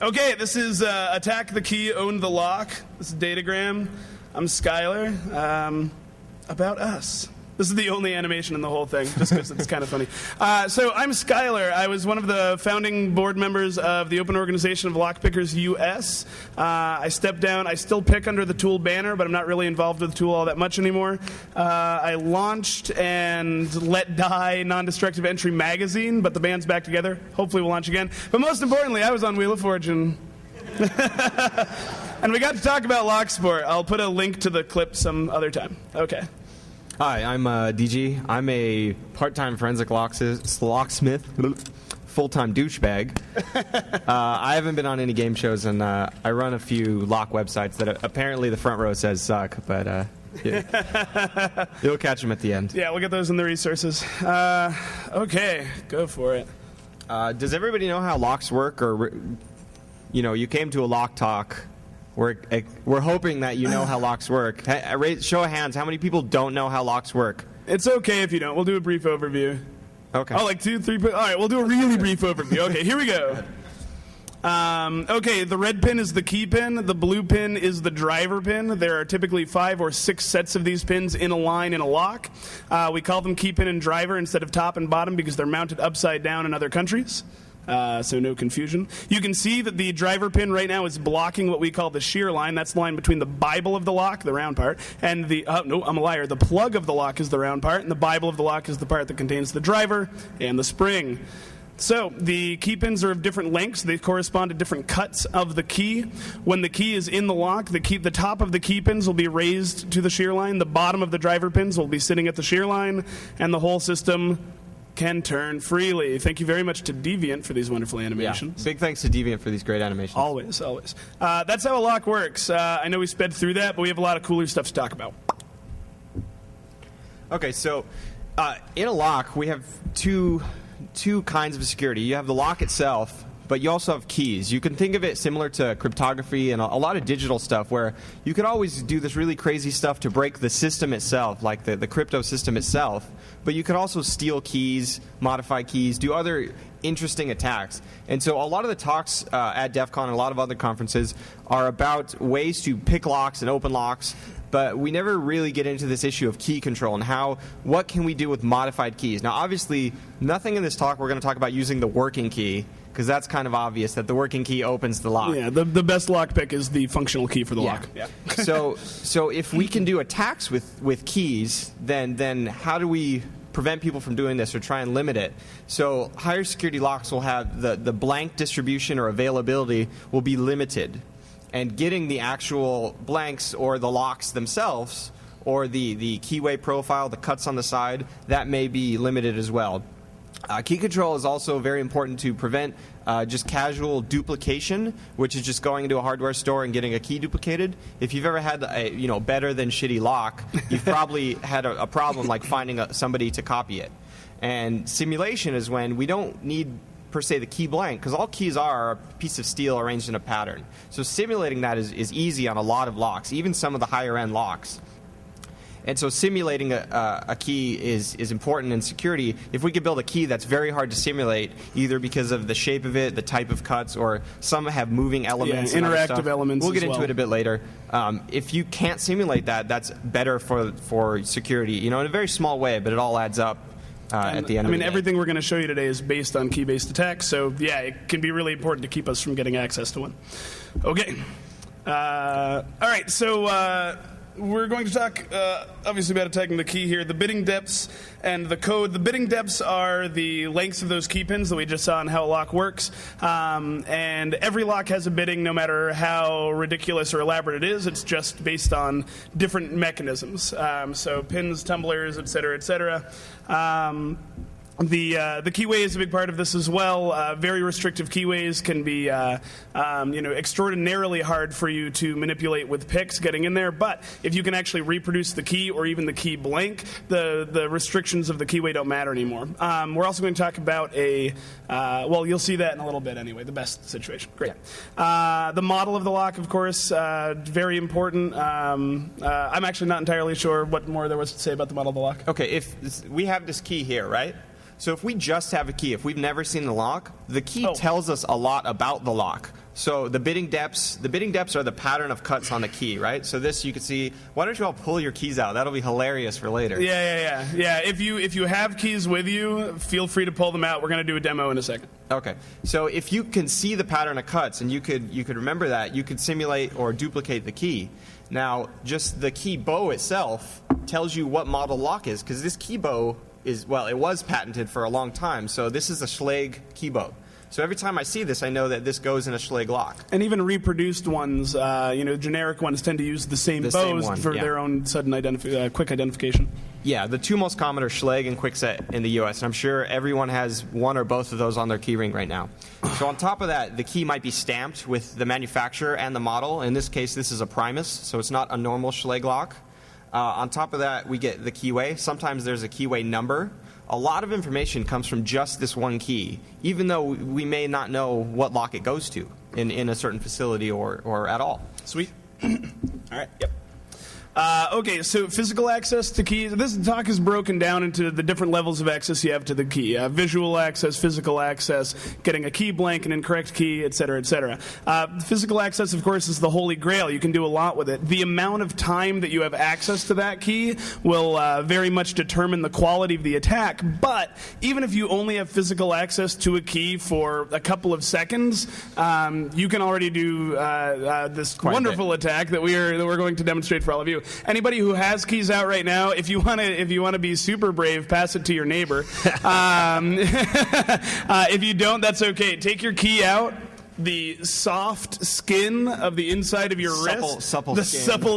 Okay, this is Attack the Key, Own the Lock. This is Datagram. I'm Skylar. About us. This is the only animation in the whole thing, just because it's kind of funny. So I'm Skylar. I was one of the founding board members of the Open Organization of Lockpickers US. I stepped down. I still pick under the Tool banner, but I'm not really involved with the Tool all that much anymore. I launched and let die Non-Destructive Entry magazine, but the band's back together. Hopefully we'll launch again. But most importantly, I was on Wheel of Fortune. And we got to talk about Locksport. I'll put a link to the clip some other time. Okay. Hi, I'm DG. I'm a part-time forensic locksmith, full-time douchebag. I haven't been on any game shows, and I run a few lock websites that apparently the front row says suck, but you'll catch them at the end. Yeah, we'll get those in the resources. Okay, go for it. Does everybody know how locks work? Or, you came to a lock talk. We're hoping that you know how locks work. Show of hands, how many people don't know how locks work? It's okay if you don't. We'll do a brief overview. Okay. Oh, like 2, 3... All right, we'll do a really brief overview. Okay, here we go. Okay, the red pin is the key pin. The blue pin is the driver pin. There are typically 5 or 6 sets of these pins in a line in a lock. We call them key pin and driver instead of top and bottom because they're mounted upside down in other countries. So no confusion. You can see that the driver pin right now is blocking what we call the shear line. That's the line between the Bible of the lock, the round part, and the, no, I'm a liar. The plug of the lock is the round part, and the Bible of the lock is the part that contains the driver and the spring. So the key pins are of different lengths. They correspond to different cuts of the key. When the key is in the lock, the top of the key pins will be raised to the shear line. The bottom of the driver pins will be sitting at the shear line, and the whole system can turn freely. Thank you very much to Deviant for these wonderful animations. Yeah. Big thanks to Deviant for these great animations. Always, always. That's how a lock works. I know we sped through that, but we have a lot of cooler stuff to talk about. Okay, so in a lock, we have two kinds of security. You have the lock itself, but you also have keys. You can think of it similar to cryptography and a lot of digital stuff where you could always do this really crazy stuff to break the system itself, like the crypto system itself, but you could also steal keys, modify keys, do other interesting attacks. And so a lot of the talks at DEF CON and a lot of other conferences are about ways to pick locks and open locks, but we never really get into this issue of key control and what can we do with modified keys. Now, obviously, nothing in this talk we're going to talk about using the working key, because that's kind of obvious that the working key opens the lock. Yeah, the best lock pick is the functional key for the lock. Yeah. So if we can do attacks with keys, then how do we prevent people from doing this or try and limit it? So higher security locks will have the blank distribution or availability will be limited. And getting the actual blanks or the locks themselves or the keyway profile, the cuts on the side, that may be limited as well. Key control is also very important to prevent just casual duplication, which is just going into a hardware store and getting a key duplicated. If you've ever had a better than shitty lock, you've probably had a problem like finding somebody to copy it. And simulation is when we don't need per se the key blank, because all keys are a piece of steel arranged in a pattern. So simulating that is easy on a lot of locks, even some of the higher end locks. And so simulating a key is important in security. If we could build a key that's very hard to simulate, either because of the shape of it, the type of cuts, or some have moving elements, and interactive elements. We'll get into it a bit later. If you can't simulate that, that's better for security. In a very small way, but it all adds up. At the end of the day. Everything we're going to show you today is based on key-based attacks, so yeah, it can be really important to keep us from getting access to one. Okay. All right, so we're going to talk, obviously, about attacking the key here. The bidding depths and the code. The bidding depths are the lengths of those key pins that we just saw in how a lock works. And every lock has a bidding, no matter how ridiculous or elaborate it is. It's just based on different mechanisms. So pins, tumblers, et cetera, et cetera. The keyway is a big part of this as well. Very restrictive keyways can be extraordinarily hard for you to manipulate with picks getting in there. But if you can actually reproduce the key or even the key blank, the restrictions of the keyway don't matter anymore. We're also going to talk about you'll see that in a little bit anyway, the best situation. Great. Yeah. The model of the lock, of course, very important. I'm actually not entirely sure what more there was to say about the model of the lock. Okay, if we have this key here, right? So if we just have a key, if we've never seen the lock, the key tells us a lot about the lock. So the bidding depths are the pattern of cuts on the key, right? So this you can see. Why don't you all pull your keys out? That'll be hilarious for later. Yeah. If you have keys with you, feel free to pull them out. We're going to do a demo in a second. Okay. So if you can see the pattern of cuts and you could remember that, you could simulate or duplicate the key. Now, just the key bow itself tells you what model lock is, because this key bow it was patented for a long time. So this is a Schlage key bow. So every time I see this, I know that this goes in a Schlage lock. And even reproduced ones, generic ones tend to use the same bows for their own sudden quick identification. Yeah, the two most common are Schlage and Kwikset in the U.S. And I'm sure everyone has one or both of those on their key ring right now. So on top of that, the key might be stamped with the manufacturer and the model. In this case, this is a Primus, so it's not a normal Schlage lock. On top of that, we get the keyway. Sometimes there's a keyway number. A lot of information comes from just this one key, even though we may not know what lock it goes to in a certain facility or at all. Sweet. All right. Yep. Okay, so physical access to keys. This talk is broken down into the different levels of access you have to the key. Visual access, physical access, getting a key blank, an incorrect key, et cetera, et cetera. Physical access, of course, is the holy grail. You can do a lot with it. The amount of time that you have access to that key will very much determine the quality of the attack. But even if you only have physical access to a key for a couple of seconds, you can already do this wonderful attack that we're going to demonstrate for all of you. Anybody who has keys out right now, if you want to be super brave, pass it to your neighbor. If you don't, that's okay. Take your key out. The soft skin of the inside of your wrist, supple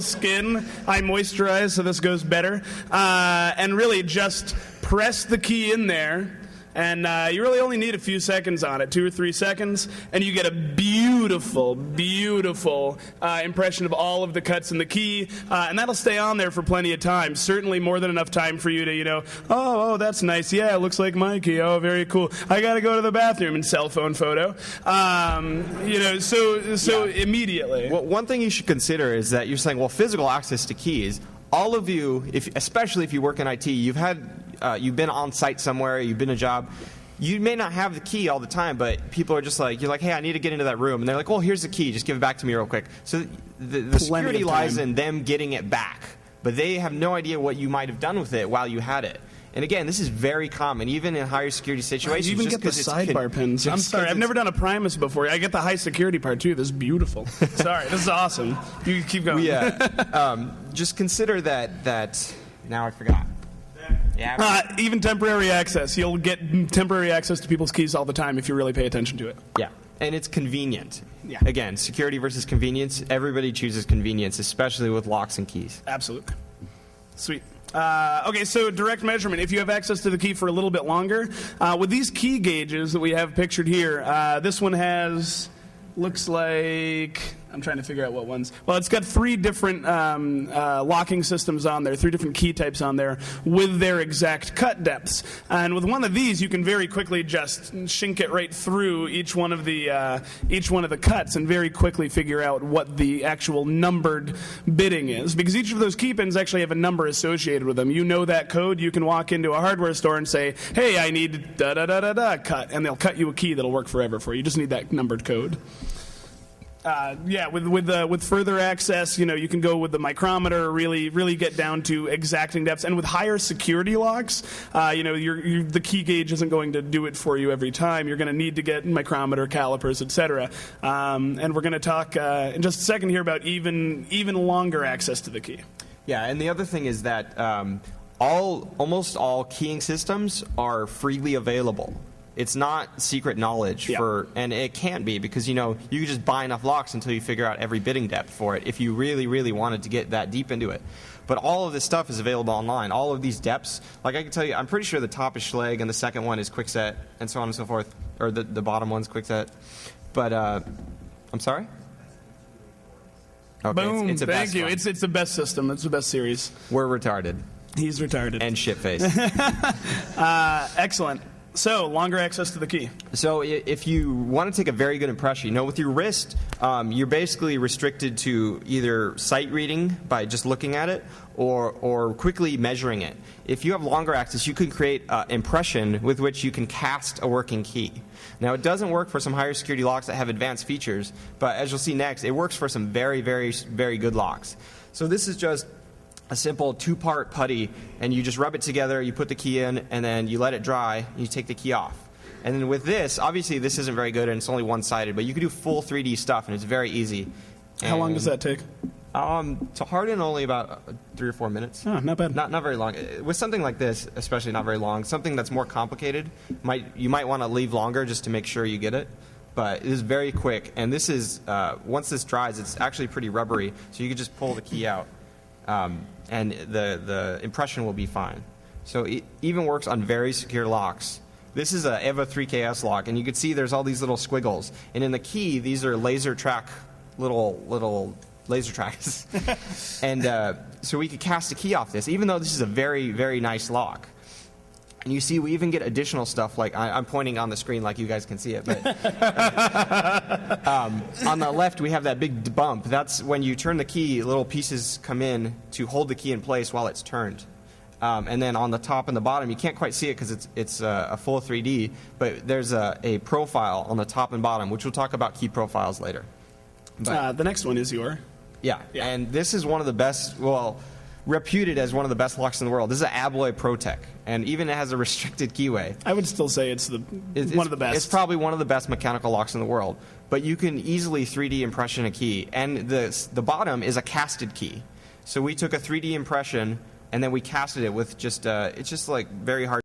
skin. I moisturize, so this goes better. And really just press the key in there. And you really only need a few seconds on it, 2 or 3 seconds, and you get a beautiful, beautiful impression of all of the cuts in the key, and that'll stay on there for plenty of time. Certainly more than enough time for you to, oh, that's nice. Yeah, it looks like my key. Oh, very cool. I got to go to the bathroom and cell phone photo. So immediately. Well, one thing you should consider is that you're saying, well, physical access to keys. All of you, especially if you work in IT, you've been on site somewhere, you've been a job. You may not have the key all the time, but people are just like, you're like, hey, I need to get into that room. And they're like, well, here's the key. Just give it back to me real quick. So the security lies in them getting it back. But they have no idea what you might have done with it while you had it. And again, this is very common, even in higher security situations. You even get the sidebar pins. I'm sorry, I've never done a Primus before. I get the high security part too. This is beautiful. Sorry, this is awesome. You keep going. Just consider that. Now I forgot. Yeah. Even temporary access. You'll get temporary access to people's keys all the time if you really pay attention to it. Yeah. And it's convenient. Yeah. Again, security versus convenience. Everybody chooses convenience, especially with locks and keys. Absolutely. Sweet. Okay, so direct measurement. If you have access to the key for a little bit longer, with these key gauges that we have pictured here, this one looks like, I'm trying to figure out what ones. Well, it's got 3 different locking systems on there, 3 different key types on there with their exact cut depths. And with one of these, you can very quickly just shink it right through each one of the cuts and very quickly figure out what the actual numbered bidding is. Because each of those key pins actually have a number associated with them. You know that code. You can walk into a hardware store and say, hey, I need da-da-da-da-da cut. And they'll cut you a key that'll work forever for you. You just need that numbered code. With further access, you can go with the micrometer, really get down to exacting depths, and with higher security locks, the key gauge isn't going to do it for you every time. You're going to need to get micrometer, calipers, etc. And we're going to talk in just a second here about even longer access to the key. Yeah, and the other thing is that almost all keying systems are freely available. It's not secret knowledge and it can't be because, you can just buy enough locks until you figure out every bidding depth for it if you really, really wanted to get that deep into it. But all of this stuff is available online. All of these depths, like I can tell you, I'm pretty sure the top is Schlage and the second one is Kwikset and so on and so forth, or the bottom one's Kwikset. But, I'm sorry? Okay, Boom, it's thank you. It's the best system. It's the best series. We're retarded. He's retarded. And shit-faced. Excellent. So, longer access to the key. So if you want to take a very good impression, with your wrist, you're basically restricted to either sight reading by just looking at it or quickly measuring it. If you have longer access, you can create an impression with which you can cast a working key. Now, it doesn't work for some higher security locks that have advanced features, but as you'll see next, it works for some very, very, very good locks. So this is just a simple 2-part putty, and you just rub it together, you put the key in, and then you let it dry, and you take the key off. And then with this, obviously this isn't very good and it's only one-sided, but you can do full 3D stuff, and it's very easy. How long does that take? To harden, only about 3 or 4 minutes. Oh, not bad. Not very long. With something like this, especially not very long, something that's more complicated, you might want to leave longer just to make sure you get it. But it is very quick, and this is, once this dries, it's actually pretty rubbery, so you can just pull the key out. And the impression will be fine. So it even works on very secure locks. This is a EVA 3KS lock, and you can see there's all these little squiggles. And in the key, these are laser track, little laser tracks. And so we could cast a key off this, even though this is a very, very nice lock. And you see, we even get additional stuff, like I'm pointing on the screen like you guys can see it. But on the left, we have that big bump. That's when you turn the key, little pieces come in to hold the key in place while it's turned. And then on the top and the bottom, you can't quite see it because it's a full 3D, but there's a profile on the top and bottom, which we'll talk about key profiles later. The next one is your. Yeah, and this is one of the best, reputed as one of the best locks in the world. This is an Abloy ProTech, and even it has a restricted keyway. I would still say it's one of the best. It's probably one of the best mechanical locks in the world. But you can easily 3D impression a key, and the bottom is a casted key. So we took a 3D impression, and then we casted it with just it's just like very hard.